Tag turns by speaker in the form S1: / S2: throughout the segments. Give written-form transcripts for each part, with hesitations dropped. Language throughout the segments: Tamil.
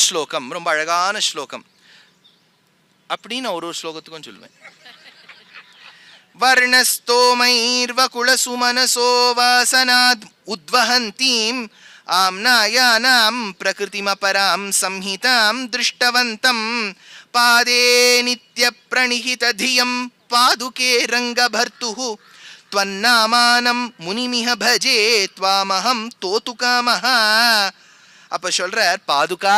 S1: ஸ்லோகம் ரொம்ப அழகான ஸ்லோகம் அப்படின்னு ஒரு ஸ்லோகத்துக்கும் சொல்லுவேன். வர்ணஸ்தோமைர்வகுலசுமனசோ வாசனாத் உத்வஹந்தீம் ஆம்னாயானாம் பிரகிருதிமபராம் சம்ஹிதாம் திருஷ்டவந்தம் பாதே நித்ய பிரணிஹித தியம் பாதுகே ரங்கபர்த்துஹு த்வன்னாமானம் முனிமிஹ பஜே த்வாமஹம் தோதுகாமஹ. அப்ப சொல்றார், பாதுகா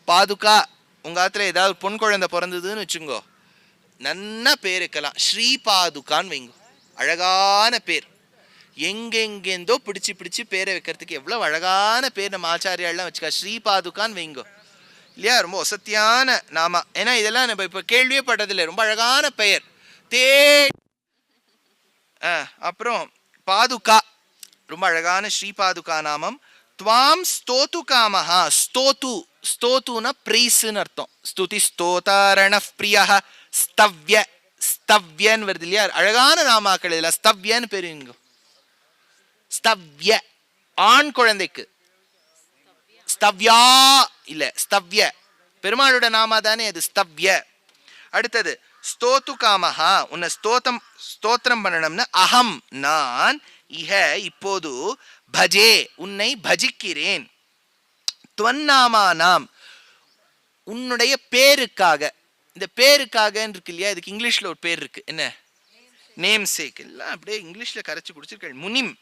S1: பாதுகா, உங்க ஆத்துல ஏதாவது பொன் குழந்தை பிறந்ததுன்னு வச்சுங்கோ, நன்னா பேர் வைக்கலாம், ஸ்ரீ பாதுகான்னு வைங்க. அழகான பேர், எங்கெங்கெந்தோ பிடிச்சி பிடிச்சி பேரை வைக்கிறதுக்கு எவ்வளவு அழகான பேர் நம்ம ஆச்சாரியாலாம் வச்சுக்கா. ஸ்ரீ பாதுகான்னு வைங்கோ இல்லையா, ரொம்ப வசத்தியான நாமா. ஏன்னா இதெல்லாம் நம்ம இப்ப கேள்வியே பட்டதில்லை, ரொம்ப அழகான பெயர். அப்புறம் பாதுகா ரொம்ப அழகான ஸ்ரீ பாதுகா நாமம். துவாம் ஸ்தோது காமஹா. ஸ்தோது, ஸ்தோதுனா பிரைஸ்ன்னு அர்த்தம். ஸ்துதி ஸ்தோதாரண பிரியா ஸ்தவ்ய, ஸ்தவ்யன்னு வருது இல்லையா, அழகான நாமாக்கள் இதெல்லாம். ஸ்தவ்யன்னு பேருங்க. ஸ்தவ்ய ஆண் குழந்தைக்கு, ஸ்தவ்யா இல்ல ஸ்தவ்ய, பெருமாளோட நாமா தானே அது, ஸ்தவ்ய. அடுத்தது ஸ்தோது காமஹா, உன்னை ஸ்தோத்திரம் பண்ணணும்னு, அகம் நான், இஹ இப்போது, பஜே உன்னை பஜிக்கிறேன், துவன்னாமானாம் உன்னுடைய பேருக்காக. இந்த பேருக்காக இருக்கு இல்லையா, இதுக்கு இங்கிலீஷ்ல ஒரு பேர் இருக்கு, என்ன, நேம் சேக். எல்லாம் அப்படியே இங்கிலீஷ்ல கரைச்சு குடிச்சிருக்க. முனிம்,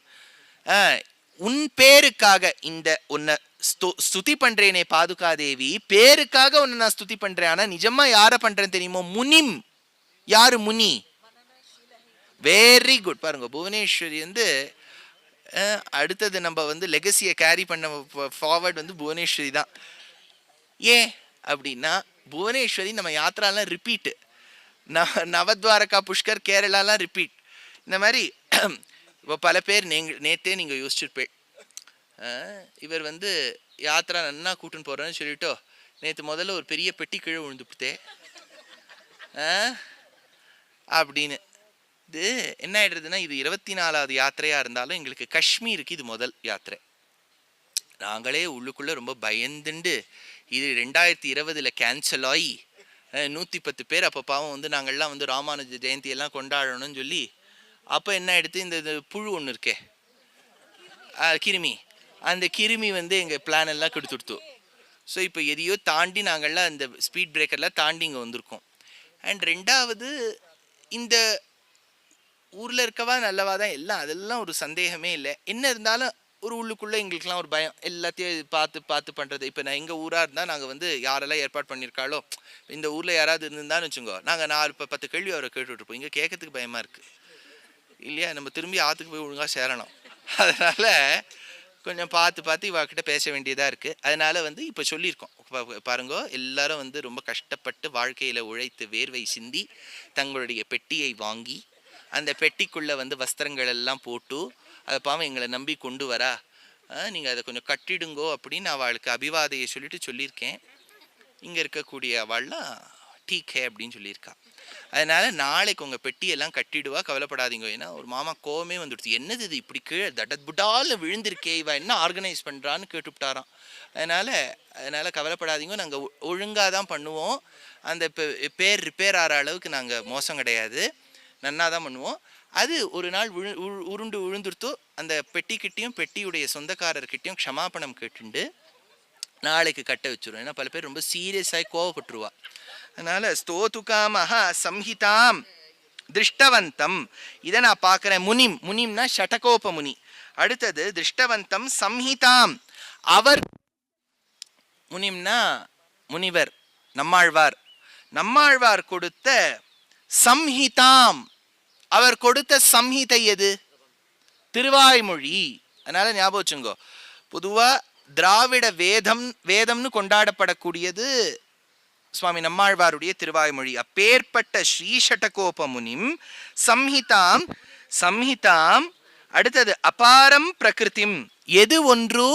S1: உன் பேருக்காக இந்த உன்னை ஸ்துதி பண்றேனே பாதுகா தேவி, பேருக்காக உன்னை நான் ஸ்துதி பண்றேன். ஆனா நிஜமா யார பண்றேன்னு தெரியுமோ, முனிம். யாரு முனி? Very good. பாருங்க, புவனேஸ்வரி வந்து அடுத்தது நம்ம வந்து லெகசியை கேரி பண்ண ஃபார்வர்ட் வந்து புவனேஸ்வரி தான். ஏன் அப்படின்னா, புவனேஸ்வரி நம்ம யாத்திராலாம் ரிப்பீட்டு, நவத்வாரகா புஷ்கர் கேரளாலாம் ரிப்பீட். இந்த மாதிரி இப்போ பல பேர் நேற்றே நீங்கள் யோசிச்சிருப்பேன், இவர் வந்து யாத்திரா நன்னா கூட்டுன்னு போகிறேன்னு சொல்லிட்டோ, நேற்று முதல்ல ஒரு பெரிய பெட்டி கீழே விழுந்துவிட்டே அப்படின்னு. இது என்ன ஆயிடுறதுன்னா, இது 24வது யாத்திரையாக இருந்தாலும் எங்களுக்கு காஷ்மீருக்கு இது முதல் யாத்திரை. நாங்களே உள்ளுக்குள்ளே ரொம்ப பயந்துண்டு, இது 2020 கேன்சல் ஆகி 110 பேர் அப்போ பாவம் வந்து நாங்கள்லாம் வந்து ராமானுஜ ஜெயந்தியெல்லாம் கொண்டாடணும்னு சொல்லி, அப்போ என்ன ஆயிடுத்து, இந்த புழு ஒன்று இருக்கே கிருமி, அந்த கிருமி வந்து எங்கள் பிளான் எல்லாம் கெடுத்துடுத்து. ஸோ இப்போ எதையோ தாண்டி நாங்கள்லாம் இந்த ஸ்பீட் பிரேக்கர்லாம் தாண்டி இங்கே வந்திருக்கோம். அண்ட் ரெண்டாவது, இந்த ஊரில் இருக்கவா நல்லவா தான் எல்லாம், அதெல்லாம் ஒரு சந்தேகமே இல்லை. என்ன இருந்தாலும் ஒரு உள்ளுக்குள்ளே எங்களுக்குலாம் ஒரு பயம், எல்லாத்தையும் பார்த்து பண்ணுறது. இப்போ நான் எங்கள் ஊராக இருந்தால் நாங்கள் வந்து யாரெல்லாம் ஏற்பாடு பண்ணியிருக்காளோ, இந்த ஊரில் யாராவது இருந்திருந்தான்னு வச்சுக்கோ, நாங்கள் 4-10 கேள்வி அவரை கேட்டுட்ருப்போம். இங்கே கேட்கறதுக்கு பயமாக இருக்குது இல்லையா, நம்ம திரும்பி ஆற்றுக்கு போய் ஒழுங்காக சேரணும். அதனால் கொஞ்சம் பார்த்து இவகிட்ட பேச வேண்டியதாக இருக்குது. அதனால் வந்து இப்போ சொல்லியிருக்கோம், பாருங்கோ, எல்லாரும் வந்து ரொம்ப கஷ்டப்பட்டு வாழ்க்கையில் உழைத்து வேர்வை சிந்தி தங்களுடைய பெட்டியை வாங்கி, அந்த பெட்டிக்குள்ளே வந்து வஸ்திரங்கள் எல்லாம் போட்டு, அதை பாவம் எங்களை நம்பி கொண்டு வரா, நீங்கள் அதை கொஞ்சம் கட்டிடுங்கோ அப்படின்னு அவளுக்கு அபிவாதையை சொல்லியிருக்கேன். இங்கே இருக்கக்கூடிய அவள்லாம் டீக்கே அப்படின்னு சொல்லியிருக்கா. அதனால் நாளைக்கு உங்கள் பெட்டியெல்லாம் கட்டிடுவா, கவலைப்படாதீங்க. ஏன்னா ஒரு மாமா கோவமே வந்துடுச்சு, என்னது இது இப்படி கீழே தடத்புடால் விழுந்திருக்கே, இவ என்ன ஆர்கனைஸ் பண்ணுறான்னு கேட்டுவிட்டாராம். அதனால் கவலைப்படாதீங்க, நாங்கள் ஒழுங்காக தான் பண்ணுவோம். அந்த பேர் ரிப்பேர் ஆகிற அளவுக்கு நாங்கள் மோசம் கிடையாது, நன்னா தான் பண்ணுவோம். அது ஒரு நாள் உருண்டு விழுந்துருத்தோ, அந்த பெட்டிக்கிட்டையும் பெட்டியுடைய சொந்தக்காரர்கிட்டையும் க்ஷமாபணம் கேட்டுண்டு நாளைக்கு கட்ட வச்சுருவோம். ஏன்னா பல பேர் ரொம்ப சீரியஸாகி கோவப்பட்டுருவா. அதனால ஸ்தோதுகாமஹ சம்ஹிதாம் திருஷ்டவந்தம், இதை நான் பார்க்குறேன். முனிம்னா ஷடகோப முனி. அடுத்தது திருஷ்டவந்தம் சம்ஹிதாம், அவர் முனிம்னா முனிவர், நம்மாழ்வார் கொடுத்த சம்ஹிதாம், அவர் கொடுத்த சம்ஹிதை எது? திருவாய்மொழி. அதனால ஞாபகம் வச்சுங்கோ, பொதுவா திராவிட வேதம்னு கொண்டாடப்படக்கூடியது சுவாமி நம்மாழ்வாருடைய திருவாய்மொழி. அப்பேற்பட்ட ஸ்ரீஷடகோப முனிம் சம்ஹிதாம். அடுத்தது அபாரம் பிரகிருதிம், எது ஒன்று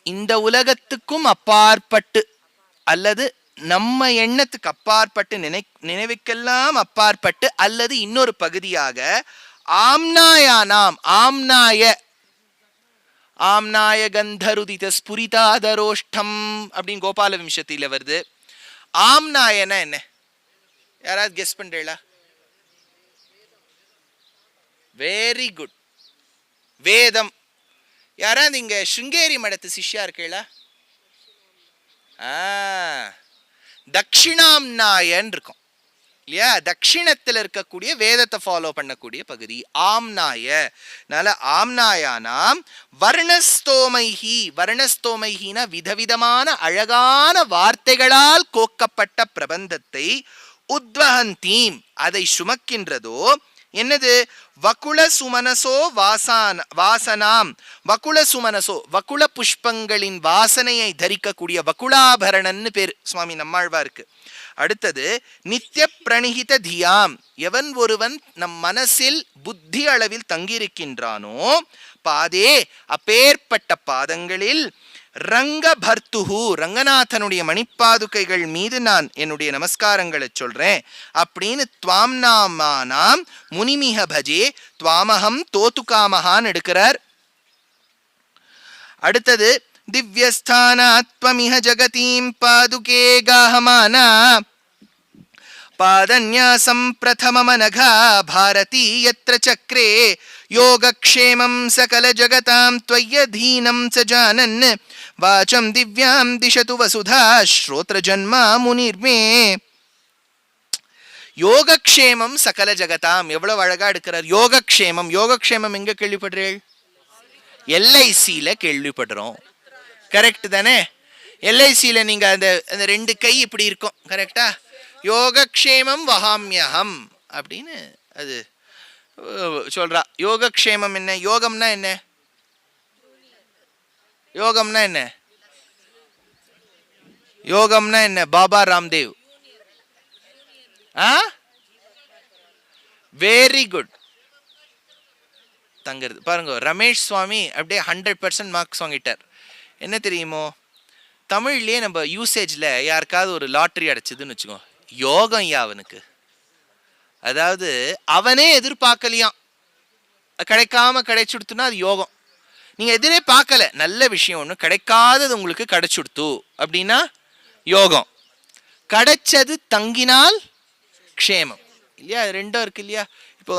S1: இந்த உலகத்துக்கும் அப்பாற்பட்டு அல்லது நம்ம எண்ணத்துக்கு அப்பாற்பட்டு, நினைவுக்கெல்லாம் அப்பாற்பட்டு, அல்லது இன்னொரு பகுதியாக ஆம்னாயானாம், ஆம்நாய கந்தருதித ஸ்புரிதாதரோஷ்டம் அப்படின்னு கோபால விம்சத்தில வருது. ஆம்நாயனா என்ன? யாராவது கெஸ் பண்றீங்களா? வெரி குட், வேதம். யாராவது இங்க ஸ்ருங்கேரி மடத்து சிஷ்யா இருக்கீங்களா? தட்சிணாம்நாயன் இருக்கும் இல்லையா? தட்சிணத்தில் இருக்கக்கூடிய வேதத்தை ஃபாலோ பண்ணக்கூடிய பகுதி ஆம்நாய. ஆம்நாயானாம் வர்ணஸ்தோமைஹி. வர்ணஸ்தோமைஹினா விதவிதமான அழகான வார்த்தைகளால் கோக்கப்பட்ட பிரபந்தத்தை உத்வஹந்தீம் அதை சுமக்கின்றதோ என்னது? வகுள சுமனசோ வாசனாம். வகுள சுமனசோ வகுள புஷ்பங்களின் வாசனையை தரிக்கக்கூடிய வகுளாபரணன்னு பேர் சுவாமி நம்மாழ்வாருக்கு. அடுத்தது நித்திய பிரணிகித தியாம். எவன் ஒருவன் நம் மனசில் புத்தி அளவில் தங்கியிருக்கின்றானோ பாதே அப்பேற்பட்ட பாதங்களில் ரங்க பர்த்துஹு ரங்கநாதனுடைய மணிப்பாதுகைகள் மீது நான் என்னுடைய நமஸ்காரங்களை சொல்றேன் அப்படின்னு துவாம் நாமானாம் முனிமிக பஜே துவாமகம் தோத்துகாமகான்னு எடுக்கிறார். அடுத்தது திவ்யஸ்தானாத்வமிஹ ஜகதீம் பாதுகே காஹமானா பாதன்யாசம் பிரதமமனகா பாரதி யத்ர சக்ரே யோகக்ஷேமம் சகல ஜகதாம் த்வய்யதீனம் ச ஜானன் வாசம் திவ்யாம் திஷது வசுதா ஸ்ரோத்ர ஜன்மா முனிர்மே. யோகக்ஷேமம் சகல ஜகதாம் எவ்வளவு அழகா எடுக்கிறார். யோகக்ஷேமம். யோகக்ஷேமம் எங்க கேள்விப்படுறீள்? எல்ஐசியில கேள்விப்படுறோம். கரெக்ட் தானே? எல்ஐசியில நீங்க அந்த ரெண்டு கை இப்படி இருக்கும், கரெக்டா? யோகக்ஷேமம் வஹாமியகம் அப்படின்னு அது சொல்றா. யோகக்ஷேமம் என்ன? யோகம்னா என்ன? யோகம்னா என்ன? யோகம்னா என்ன? பாபா ராம்தேவ். Very good. தங்கிறது பாருங்க. ரமேஷ் சுவாமி அப்படியே 100% மார்க்ஸ் வாங்கிட்டார். என்ன தெரியுமோ, தமிழ்லயே நம்ம யூசேஜ்ல யாருக்காவது ஒரு லாட்ரி அடைச்சதுன்னு வச்சுக்கோ, யோகம் அவனுக்கு. அதாவது அவனே எதிர்பார்க்கலையாம், கிடைக்காம கிடைச்சுடுத்துனா அது யோகம். நீங்க எதிரே பார்க்கல, நல்ல விஷயம் ஒண்ணு கிடைக்காதது உங்களுக்கு கிடைச்சுடுத்து அப்படின்னா யோகம். கிடைச்சது தங்கினால் க்ஷேமம் இல்லையா? அது ரெண்டும் இருக்கு இல்லையா? இப்போ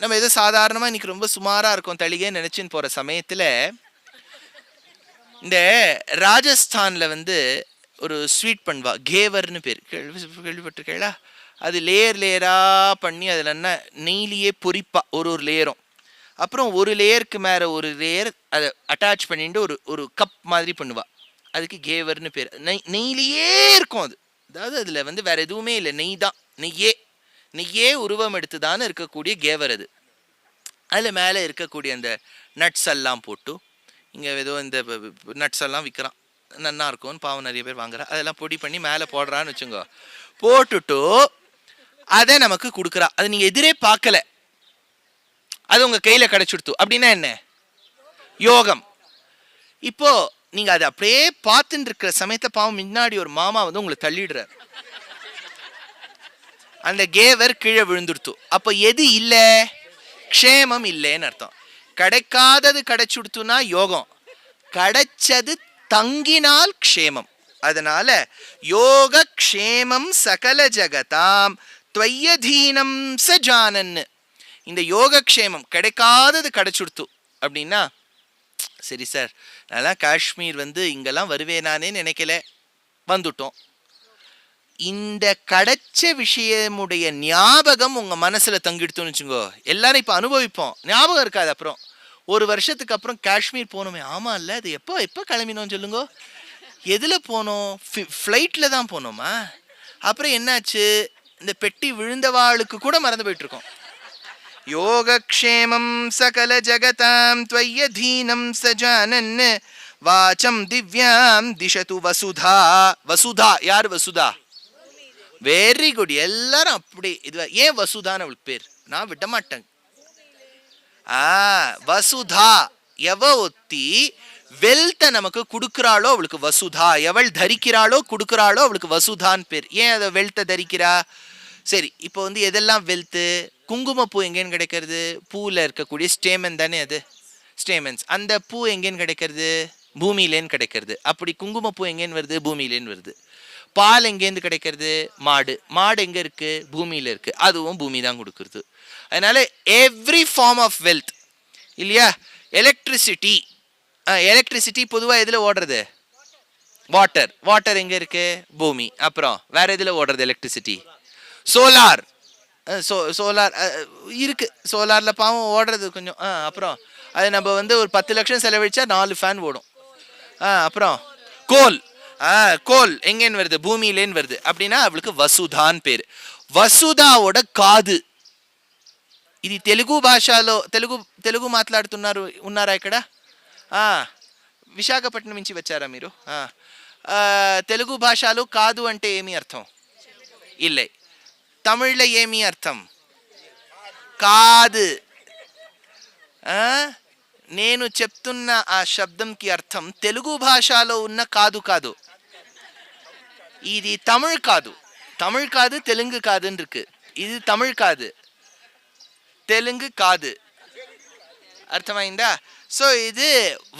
S1: நம்ம ஏதோ சாதாரணமாக இன்னைக்கு ரொம்ப சுமாராக இருக்கும் தளிகை நினைச்சுன்னு போகிற சமயத்தில் இந்த ராஜஸ்தானில் ஒரு ஸ்வீட் பண்ணுவா, கேவர்னு பேர். கேள்விப்பட்டிருக்கீங்களா? அது லேயராக பண்ணி அதில் என்ன நெய்லியே பொரிப்பா ஒரு லேயரும். அப்புறம் ஒரு லேயருக்கு மேலே ஒரு லேயர் அதை அட்டாச் பண்ணிட்டு ஒரு கப் மாதிரி பண்ணுவா. அதுக்கு கேவர்னு பேர். நெய்லியே இருக்கும் அது. அதாவது அதில் வேற எதுவுமே இல்லை, நெய் தான். நெய்யே உருவம் எடுத்து தானே இருக்கக்கூடிய கேவர் அது. அதில் மேலே இருக்கக்கூடிய அந்த நட்ஸ் எல்லாம் போட்டு, இங்கே ஏதோ இந்த நட்ஸ் எல்லாம் விற்கிறான், நன்னா இருக்கும்னு பாவம் நிறைய பேர் வாங்குறா. அதெல்லாம் பொடி பண்ணி மேலே போடுறான்னு வச்சுங்க. போட்டுட்டு அதை நமக்கு கொடுக்குறா. அது நீங்கள் எதிரே பார்க்கல, அது உங்கள் கையில் கிடைச்சுடுத்து அப்படின்னா என்ன? யோகம். இப்போ நீங்கள் அதை அப்படியே பார்த்துட்டு இருக்கிற சமயத்தை பாவம் முன்னாடி ஒரு மாமா உங்களை தள்ளிடுறார். அந்த கேவர் கீழே விழுந்துடுத்து. அப்போ எது இல்லை? க்ஷேமம் இல்லைன்னு அர்த்தம். கிடைக்காதது கிடைச்சுடுத்துனா யோகம், கிடைச்சது தங்கினால் க்ஷேமம். அதனால யோக க்ஷேமம் சகல ஜகதாம் த்வய்யதீனம் ச ஜானன்னு. இந்த யோகக்ஷேமம் கிடைக்காதது கிடைச்சுடுத்து அப்படின்னா, சரி சார் நல்லா காஷ்மீர் இங்கெல்லாம் வருவேனானே நினைக்கல, வந்துட்டோம். இந்த கிடைச்ச விஷயமுடைய ஞாபகம் உங்க மனசுல தங்கிடுத்துன்னு வச்சுங்கோ, எல்லாரும் இப்ப அனுபவிப்போம், ஞாபகம் இருக்காது. அப்புறம் ஒரு வருஷத்துக்கு அப்புறம் காஷ்மீர் போனோமே, ஆமா இல்ல அது எப்போ கிளம்பினோம் சொல்லுங்க, எதுல போனோம்? ஃப்ளைட்ல தான் போனோமா? அப்புறம் என்னாச்சு? இந்த பெட்டி விழுந்தவாளுக்கு கூட மறந்து போயிட்டு இருக்கோம். யோகக்ஷேமம் சகல ஜகதாம் த்வய்யதீனம் ச ஜானன் வாசம் திவ்யாம் திஷது வசுதா. வசுதா யார்? வசுதா. Very good. எல்லாரும் அப்படி இது. ஏன் வசுதான்னு அவளுக்கு பேர்? நான் விட மாட்டேன். வசுதா எவ ஒத்தி வெல்த்த நமக்கு கொடுக்குறாளோ அவளுக்கு வசுதா. எவள் தரிக்கிறாளோ கொடுக்குறாளோ அவளுக்கு வசுதான்னு பேர். ஏன் அதை வெல்த்த தரிக்கிறா? சரி, இப்போ எதெல்லாம் வெல்த்து? குங்குமப்பூ எங்கேன்னு கிடைக்கிறது? பூவில் இருக்கக்கூடிய ஸ்டேமன் தானே அது. ஸ்டேமன்ஸ். அந்த பூ எங்கேன்னு கிடைக்கிறது? பூமியிலேன்னு கிடைக்கிறது. அப்படி குங்குமப்பூ எங்கேன்னு வருது? பூமியிலேன்னு வருது. பால் எங்கேருந்து கிடைக்கிறது? மாடு. மாடு எங்கே இருக்குது? பூமியில் இருக்குது. அதுவும் பூமி தான் கொடுக்குறது. அதனால எவ்ரி ஃபார்ம் ஆஃப் வெல்த் இல்லையா? எலக்ட்ரிசிட்டி, எலக்ட்ரிசிட்டி பொதுவாக எதில் ஓடுறது? வாட்டர். வாட்டர் எங்கே இருக்கு? பூமி. அப்புறம் வேற எதில் ஓடுறது எலக்ட்ரிசிட்டி? சோலார். சோலார் இருக்கு. சோலாரில் பாவம் ஓடுறது கொஞ்சம். அப்புறம் அது நம்ம வந்து ஒரு 10 லட்சம் செலவழிச்சா 4 ஃபேன் ஓடும். அப்புறம் கோல். கோல் எங்கேன்னு வருது? பூமியிலேன்னு வருது. அப்படின்னா அவளுக்கு వసుధాన్ పేరు. వసుధాவோட కాదు. ఇది తెలుగు భాషలో తెలుగు మాట్లాడుతున్నారు ఉన్నారా ఇక్కడ? విశాఖపట్నం నుంచి వచ్చారా మీరు? తెలుగు భాషలో కాదు అంటే ఏమి అర్థం? இல்லை. తమిళ్లో ఏమి అర్థం? కాదు. నేను చెప్తున్న ఆ శబ్దంకి అర్థం తెలుగు భాషలో ఉన్న కాదు కాదు. ఇది తమిళ్ కాదు. తమిళ్ కాదు, தெலுங்கு காதுன்னு இருக்கு. இது தமிழ் காது, தெலுங்கு காது. அர்த்தமாயிந்தா? ஸோ இது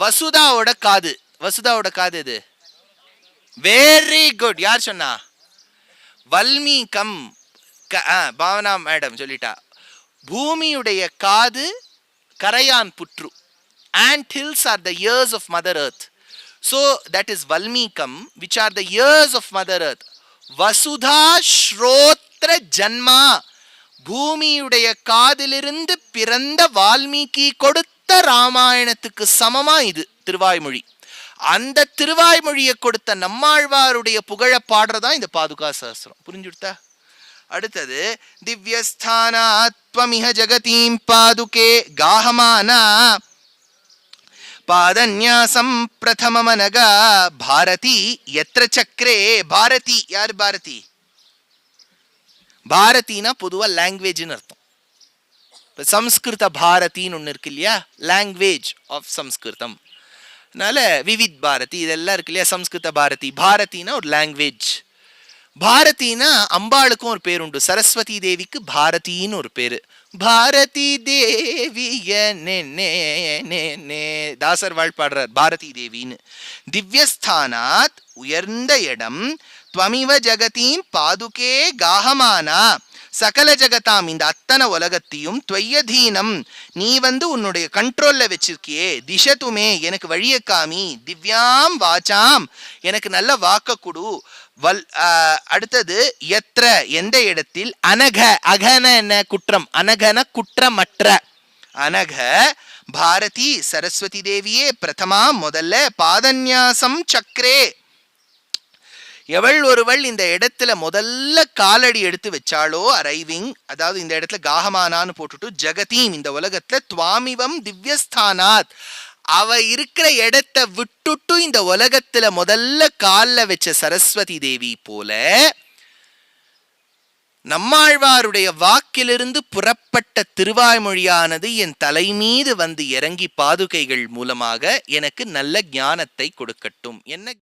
S1: வசுதாவோட காது. வசுதாவோட காது இது. Very good. யார் சொன்னா? வல்மீகம். பாவனா மேடம் சொல்லிட்டா. பூமியுடைய காது கரையான் புற்று. Ant hills are the ears of Mother Earth. So that is Valmikam, which are the ears of Mother Earth. Vasudha Shrotra Janma. பூமியுடைய காதிலிருந்து பிறந்த வால்மீகி கொடுத்த ராமாயணத்துக்கு சமமா இது திருவாய்மொழி. அந்த திருவாய்மொழியை கொடுத்த நம்மாழ்வாருடைய புகழ பாடுறதா இந்த பாதுகா சஹஸ்ரம். புரிஞ்சுடுத்தா? அடுத்தது திவ்யஸ்தானாத்வமிஹ ஜகதீம் பாதுகே காஹமானா பாதன்யாசம் பிரதமமனகா பாரதி யத்ர சக்ரே. பாரதி யார்? பாரதி. பாரதினா பொதுவாக லாங்குவேஜ்னு அர்த்தம். இப்போ சம்ஸ்கிருத பாரதின்னு ஒன்று இருக்கு இல்லையா? லாங்குவேஜ் ஆஃப் சம்ஸ்கிருதம். அதனால விவித் பாரதி இதெல்லாம் இருக்கு இல்லையா? சம்ஸ்கிருத பாரதி. பாரதினா ஒரு லாங்குவேஜ். பாரதினா அம்பாளுக்கும் ஒரு பேர் உண்டு. சரஸ்வதி தேவிக்கு பாரதின்னு ஒரு பேரு. பாரதி தேவிய தாசர் வாழ் பாடுறார் பாரதி தேவின்னு. திவ்யஸ்தானாத் உயர்ந்த இடம். துவமிவ ஜகதீம் பாதுகே காஹமானா. சகல ஜகதாம் இந்த அத்தனை உலகத்தையும் துவையதீனம் நீ வந்து உன்னுடைய கண்ட்ரோல்ல வச்சிருக்கியே. திஷதுமே எனக்கு வழிய காமி. திவ்யாம் வாச்சாம் எனக்கு நல்ல வாக்க கொடு. அடுத்தது எத்திர எந்த இடத்தில். அனக. அகன என்ன? குற்றம். அனகன குற்றமற்ற. அனக பாரதி சரஸ்வதி தேவியே பிரதமா முதல்ல பாதன்யாசம் சக்ரே. எவள் ஒருவள் இந்த இடத்துல முதல்ல காலடி எடுத்து வச்சாளோ அரைவிங், அதாவது இந்த இடத்துல காஹமானான்னு போட்டுட்டு ஜெகதீம் இந்த உலகத்துல துவாமிவம் திவ்யஸ்தானாத் அவ இருக்கிற இடத்தை விட்டுட்டு இந்த உலகத்துல முதல்ல கால்ல வச்ச சரஸ்வதி தேவி போல நம்மாழ்வாருடைய வாக்கிலிருந்து புறப்பட்ட திருவாய்மொழியானது என் தலை மீது வந்து இறங்கி பாதுகைகள் மூலமாக எனக்கு நல்ல ஞானத்தை கொடுக்கட்டும். என்ன